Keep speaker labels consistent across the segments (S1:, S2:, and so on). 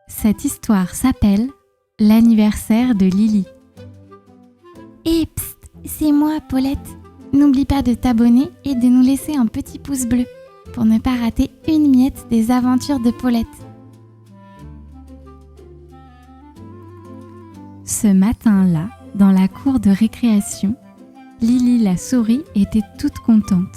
S1: Cette histoire s'appelle L'anniversaire de Lily. Et psst, c'est moi, Paulette. N'oublie pas de t'abonner et de nous laisser un petit pouce bleu pour ne pas rater une miette des aventures de Paulette. Ce matin-là, dans la cour de récréation, Lily la souris était toute contente.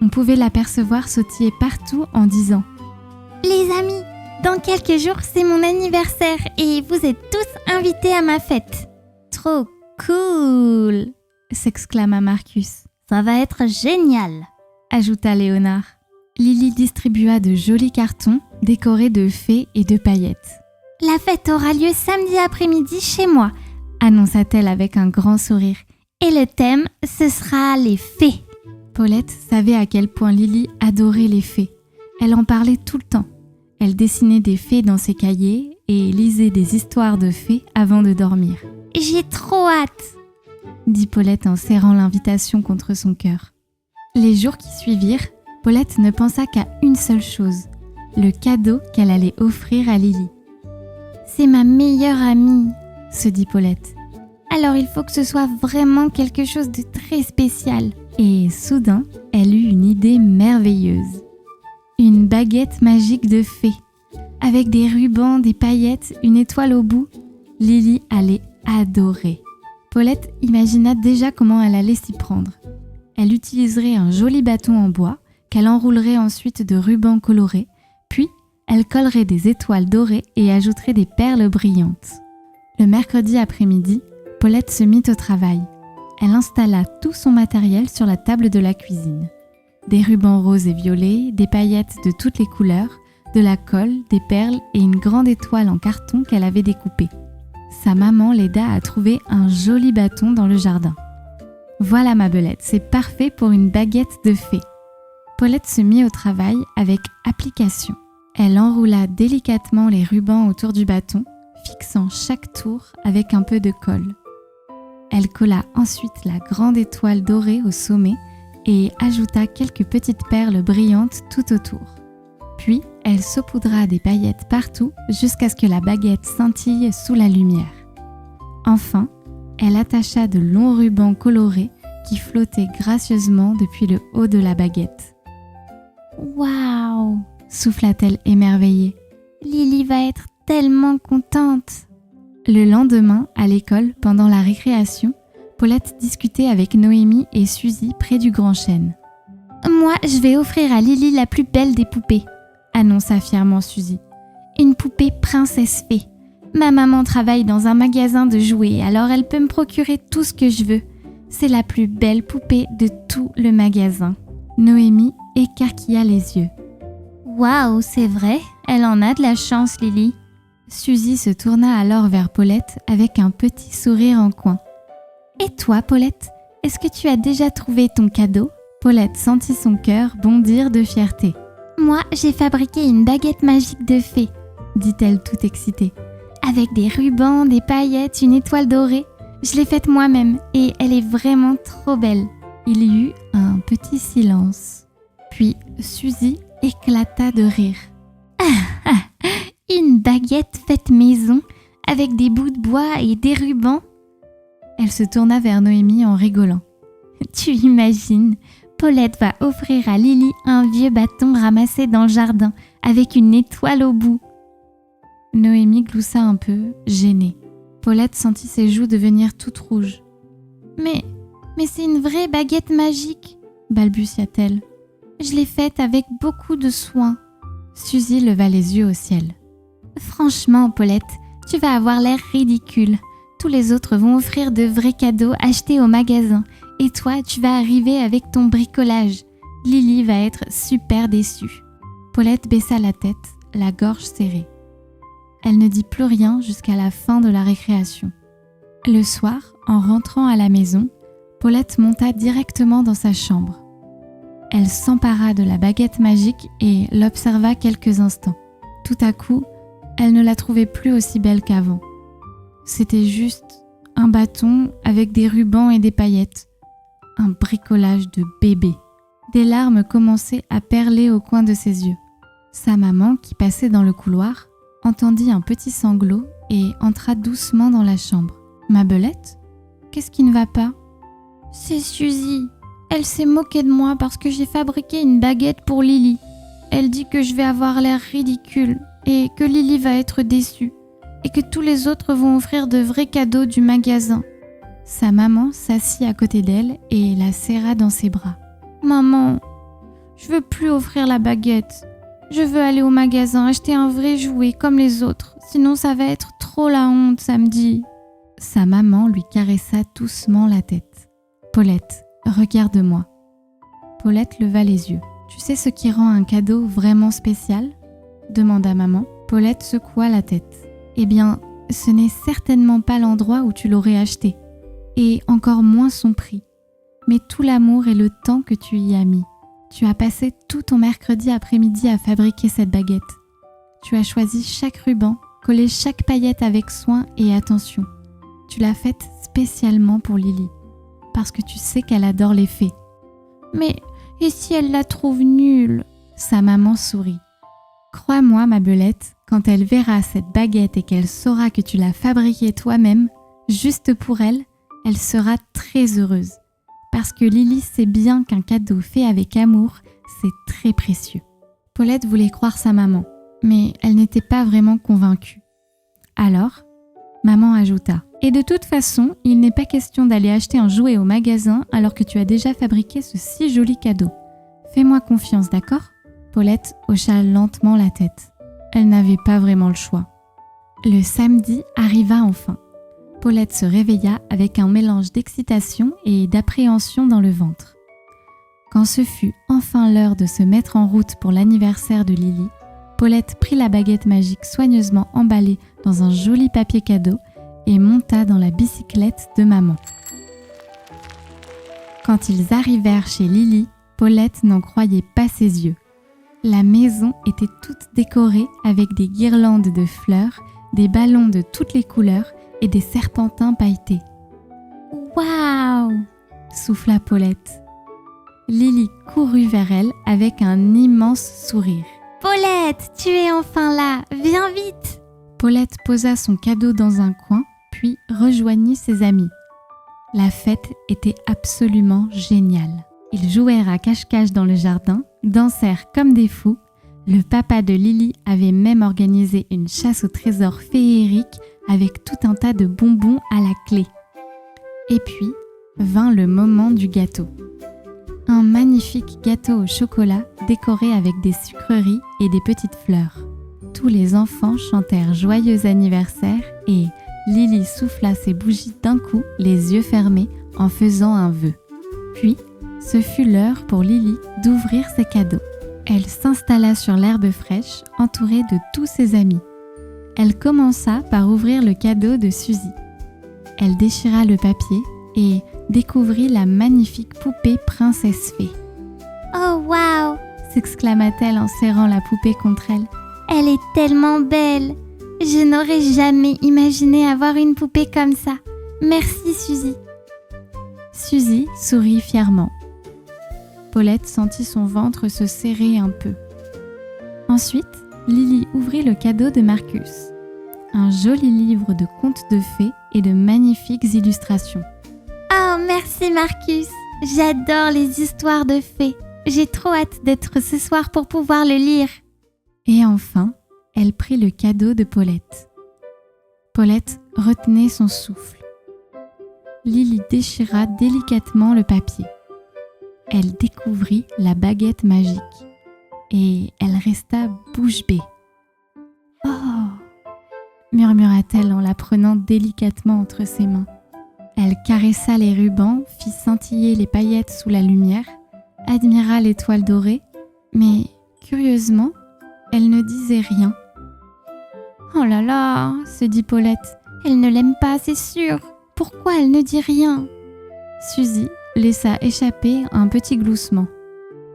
S1: On pouvait l'apercevoir sautiller partout en disant « Les amis, dans quelques jours, c'est mon anniversaire et vous êtes tous invités à ma fête. » « Trop cool !» s'exclama Marcus. « Ça va être génial !» ajouta Léonard. Lily distribua de jolis cartons décorés de fées et de paillettes. « La fête aura lieu samedi après-midi chez moi !» annonça-t-elle avec un grand sourire. « Et le thème, ce sera les fées !» Paulette savait à quel point Lily adorait les fées. Elle en parlait tout le temps. Elle dessinait des fées dans ses cahiers et lisait des histoires de fées avant de dormir. « J'ai trop hâte !» dit Paulette en serrant l'invitation contre son cœur. Les jours qui suivirent, Paulette ne pensa qu'à une seule chose, le cadeau qu'elle allait offrir à Lily. « C'est ma meilleure amie !» se dit Paulette. « Alors il faut que ce soit vraiment quelque chose de très spécial. » Et soudain, elle eut une idée merveilleuse. Une baguette magique de fée. Avec des rubans, des paillettes, une étoile au bout, Lily allait adorer. Paulette imagina déjà comment elle allait s'y prendre. Elle utiliserait un joli bâton en bois qu'elle enroulerait ensuite de rubans colorés, puis elle collerait des étoiles dorées et ajouterait des perles brillantes. Le mercredi après-midi, Paulette se mit au travail. Elle installa tout son matériel sur la table de la cuisine. Des rubans roses et violets, des paillettes de toutes les couleurs, de la colle, des perles et une grande étoile en carton qu'elle avait découpée. Sa maman l'aida à trouver un joli bâton dans le jardin. « Voilà ma belette, c'est parfait pour une baguette de fée. » Paulette se mit au travail avec application. Elle enroula délicatement les rubans autour du bâton, fixant chaque tour avec un peu de colle. Elle colla ensuite la grande étoile dorée au sommet et ajouta quelques petites perles brillantes tout autour. Puis, elle saupoudra des paillettes partout jusqu'à ce que la baguette scintille sous la lumière. Enfin, elle attacha de longs rubans colorés qui flottaient gracieusement depuis le haut de la baguette. « Waouh !» souffla-t-elle émerveillée. « Lily va être tellement contente !» Le lendemain, à l'école, pendant la récréation, Paulette discutait avec Noémie et Suzy près du grand chêne. « Moi, je vais offrir à Lily la plus belle des poupées », annonça fièrement Suzy. « Une poupée princesse fée. Ma maman travaille dans un magasin de jouets, alors elle peut me procurer tout ce que je veux. C'est la plus belle poupée de tout le magasin. » Noémie écarquilla les yeux. « Waouh, c'est vrai, elle en a de la chance, Lily. » Suzy se tourna alors vers Paulette avec un petit sourire en coin. « Et toi, Paulette, est-ce que tu as déjà trouvé ton cadeau ?» Paulette sentit son cœur bondir de fierté. « Moi, j'ai fabriqué une baguette magique de fée, » dit-elle toute excitée. « Avec des rubans, des paillettes, une étoile dorée. Je l'ai faite moi-même et elle est vraiment trop belle. » Il y eut un petit silence. Puis Suzy éclata de rire. « Une baguette faite maison, avec des bouts de bois et des rubans ?» Elle se tourna vers Noémie en rigolant. « Tu imagines, Paulette va offrir à Lily un vieux bâton ramassé dans le jardin, avec une étoile au bout. » Noémie gloussa un peu, gênée. Paulette sentit ses joues devenir toutes rouges. « Mais c'est une vraie baguette magique !» balbutia-t-elle. « Je l'ai faite avec beaucoup de soin. » Suzy leva les yeux au ciel. « Franchement, Paulette, tu vas avoir l'air ridicule. Tous les autres vont offrir de vrais cadeaux achetés au magasin. Et toi, tu vas arriver avec ton bricolage. Lily va être super déçue. » Paulette baissa la tête, la gorge serrée. Elle ne dit plus rien jusqu'à la fin de la récréation. Le soir, en rentrant à la maison, Paulette monta directement dans sa chambre. Elle s'empara de la baguette magique et l'observa quelques instants. Tout à coup, elle ne la trouvait plus aussi belle qu'avant. C'était juste un bâton avec des rubans et des paillettes. Un bricolage de bébé. Des larmes commençaient à perler au coin de ses yeux. Sa maman, qui passait dans le couloir, entendit un petit sanglot et entra doucement dans la chambre. « Ma Belette, qu'est-ce qui ne va pas ?»« C'est Suzy. Elle s'est moquée de moi parce que j'ai fabriqué une baguette pour Lily. Elle dit que je vais avoir l'air ridicule et que Lily va être déçue et que tous les autres vont offrir de vrais cadeaux du magasin. » Sa maman s'assit à côté d'elle et la serra dans ses bras. « Maman, je veux plus offrir la baguette. Je veux aller au magasin acheter un vrai jouet comme les autres, sinon ça va être trop la honte samedi. » Sa maman lui caressa doucement la tête. « Paulette, regarde-moi. » Paulette leva les yeux. « Tu sais ce qui rend un cadeau vraiment spécial ?» demanda maman. Paulette secoua la tête. « Eh bien, ce n'est certainement pas l'endroit où tu l'aurais acheté, et encore moins son prix, mais tout l'amour et le temps que tu y as mis. Tu as passé tout ton mercredi après-midi à fabriquer cette baguette. Tu as choisi chaque ruban, collé chaque paillette avec soin et attention. Tu l'as faite spécialement pour Lily, parce que tu sais qu'elle adore les fées. Mais et si elle la trouve nulle ?» Sa maman sourit. « Crois-moi, ma Belette, quand elle verra cette baguette et qu'elle saura que tu l'as fabriquée toi-même, juste pour elle, elle sera très heureuse. Parce que Lily sait bien qu'un cadeau fait avec amour, c'est très précieux. » Paulette voulait croire sa maman, mais elle n'était pas vraiment convaincue. Alors, maman ajouta « Et de toute façon, il n'est pas question d'aller acheter un jouet au magasin alors que tu as déjà fabriqué ce si joli cadeau. Fais-moi confiance, d'accord ?» Paulette hocha lentement la tête. Elle n'avait pas vraiment le choix. Le samedi arriva enfin. Paulette se réveilla avec un mélange d'excitation et d'appréhension dans le ventre. Quand ce fut enfin l'heure de se mettre en route pour l'anniversaire de Lily, Paulette prit la baguette magique soigneusement emballée dans un joli papier cadeau et monta dans la bicyclette de maman. Quand ils arrivèrent chez Lily, Paulette n'en croyait pas ses yeux. La maison était toute décorée avec des guirlandes de fleurs, des ballons de toutes les couleurs et des serpentins pailletés. « Waouh !» souffla Paulette. Lily courut vers elle avec un immense sourire. « Paulette, tu es enfin là, viens vite !» Paulette posa son cadeau dans un coin, puis rejoignit ses amis. La fête était absolument géniale. Ils jouèrent à cache-cache dans le jardin, dansèrent comme des fous. Le papa de Lily avait même organisé une chasse au trésor féerique avec tout un tas de bonbons à la clé. Et puis, vint le moment du gâteau. Un magnifique gâteau au chocolat décoré avec des sucreries et des petites fleurs. Tous les enfants chantèrent joyeux anniversaire et Lily souffla ses bougies d'un coup, les yeux fermés, en faisant un vœu. Puis, ce fut l'heure pour Lily d'ouvrir ses cadeaux. Elle s'installa sur l'herbe fraîche, entourée de tous ses amis. Elle commença par ouvrir le cadeau de Suzy. Elle déchira le papier et découvrit la magnifique poupée princesse fée. « Oh waouh !» s'exclama-t-elle en serrant la poupée contre elle. « Elle est tellement belle! Je n'aurais jamais imaginé avoir une poupée comme ça. Merci Suzy !» Suzy sourit fièrement. Paulette sentit son ventre se serrer un peu. Ensuite, Lily ouvrit le cadeau de Marcus. Un joli livre de contes de fées et de magnifiques illustrations. « Oh, merci Marcus! J'adore les histoires de fées. J'ai trop hâte d'être ce soir pour pouvoir le lire. » Et enfin, elle prit le cadeau de Paulette. Paulette retenait son souffle. Lily déchira délicatement le papier. Elle découvrit la baguette magique et elle resta bouche bée. « Oh !» murmura-t-elle en la prenant délicatement entre ses mains. Elle caressa les rubans, fit scintiller les paillettes sous la lumière, admira l'étoile dorée, mais curieusement, elle ne disait rien. « Oh là là !» se dit Paulette, « elle ne l'aime pas, c'est sûr. Pourquoi elle ne dit rien ?» Suzy laissa échapper un petit gloussement.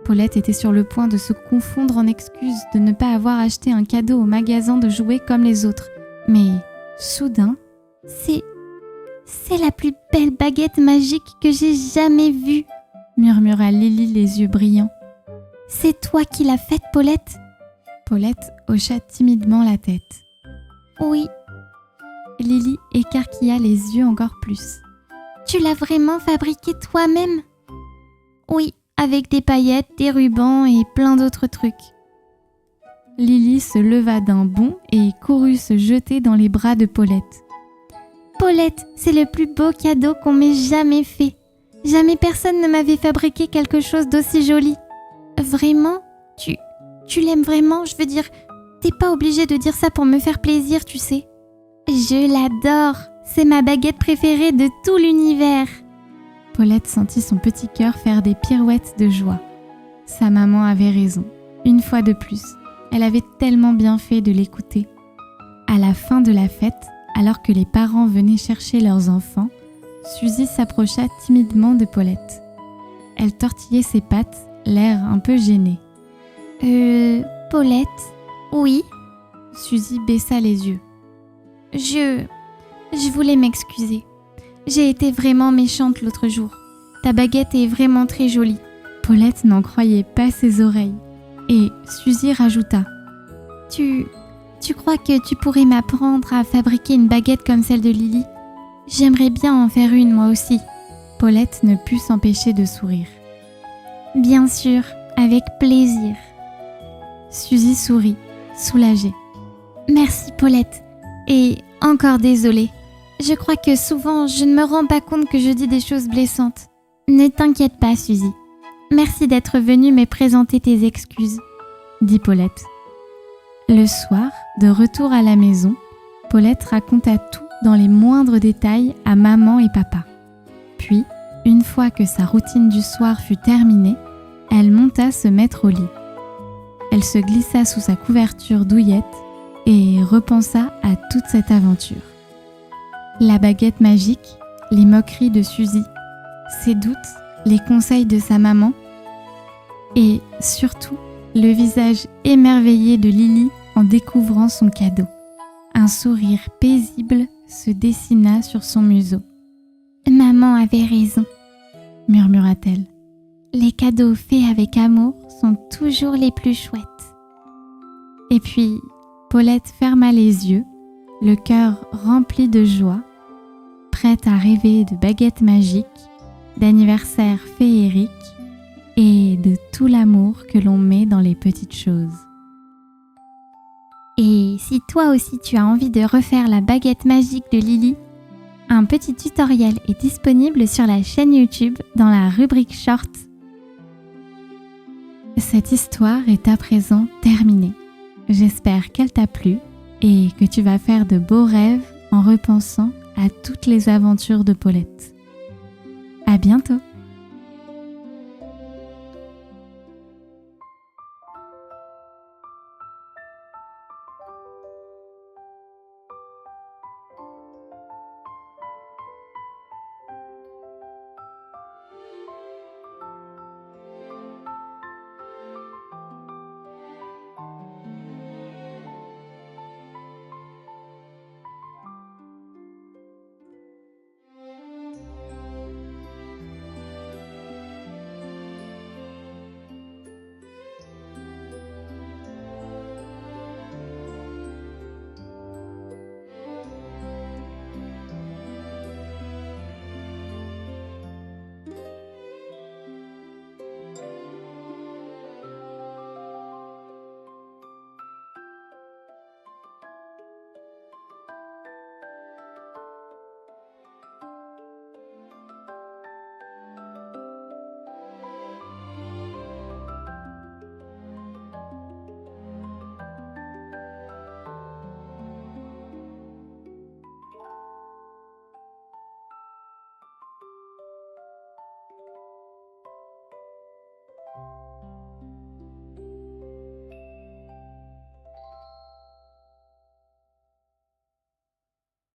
S1: Paulette était sur le point de se confondre en excuses de ne pas avoir acheté un cadeau au magasin de jouets comme les autres. Mais, soudain, c'est la plus belle baguette magique que j'ai jamais vue, murmura Lily les yeux brillants. C'est toi qui l'as faite, Paulette ? Paulette hocha timidement la tête. Oui. Lily écarquilla les yeux encore plus. Tu l'as vraiment fabriqué toi-même? Oui, avec des paillettes, des rubans et plein d'autres trucs. Lily se leva d'un bond et courut se jeter dans les bras de Paulette. Paulette, c'est le plus beau cadeau qu'on m'ait jamais fait. Jamais personne ne m'avait fabriqué quelque chose d'aussi joli. Vraiment? Tu l'aimes vraiment? Je veux dire, t'es pas obligée de dire ça pour me faire plaisir, tu sais. Je l'adore. C'est ma baguette préférée de tout l'univers. Paulette sentit son petit cœur faire des pirouettes de joie. Sa maman avait raison. Une fois de plus, elle avait tellement bien fait de l'écouter. À la fin de la fête, alors que les parents venaient chercher leurs enfants, Suzy s'approcha timidement de Paulette. Elle tortillait ses pattes, l'air un peu gêné. Paulette? Oui? Suzy baissa les yeux. Je voulais m'excuser. J'ai été vraiment méchante l'autre jour. Ta baguette est vraiment très jolie. Paulette n'en croyait pas ses oreilles. Et Suzy rajouta. Tu crois que tu pourrais m'apprendre à fabriquer une baguette comme celle de Lily? J'aimerais bien en faire une moi aussi. Paulette ne put s'empêcher de sourire. Bien sûr, avec plaisir. Suzy sourit, soulagée. Merci Paulette. Et encore désolée. Je crois que souvent, je ne me rends pas compte que je dis des choses blessantes. Ne t'inquiète pas, Suzy. Merci d'être venue me présenter tes excuses, dit Paulette. Le soir, de retour à la maison, Paulette raconta tout dans les moindres détails à maman et papa. Puis, une fois que sa routine du soir fut terminée, elle monta se mettre au lit. Elle se glissa sous sa couverture douillette et repensa à toute cette aventure. La baguette magique, les moqueries de Suzy, ses doutes, les conseils de sa maman et surtout le visage émerveillé de Lily en découvrant son cadeau. Un sourire paisible se dessina sur son museau. « Maman avait raison », murmura-t-elle. « Les cadeaux faits avec amour sont toujours les plus chouettes. » Et puis, Paulette ferma les yeux, le cœur rempli de joie, prête à rêver de baguettes magiques, d'anniversaires féeriques et de tout l'amour que l'on met dans les petites choses. Et si toi aussi tu as envie de refaire la baguette magique de Lily, un petit tutoriel est disponible sur la chaîne YouTube dans la rubrique Short. Cette histoire est à présent terminée. J'espère qu'elle t'a plu et que tu vas faire de beaux rêves en repensant à toutes les aventures de Paulette. À bientôt!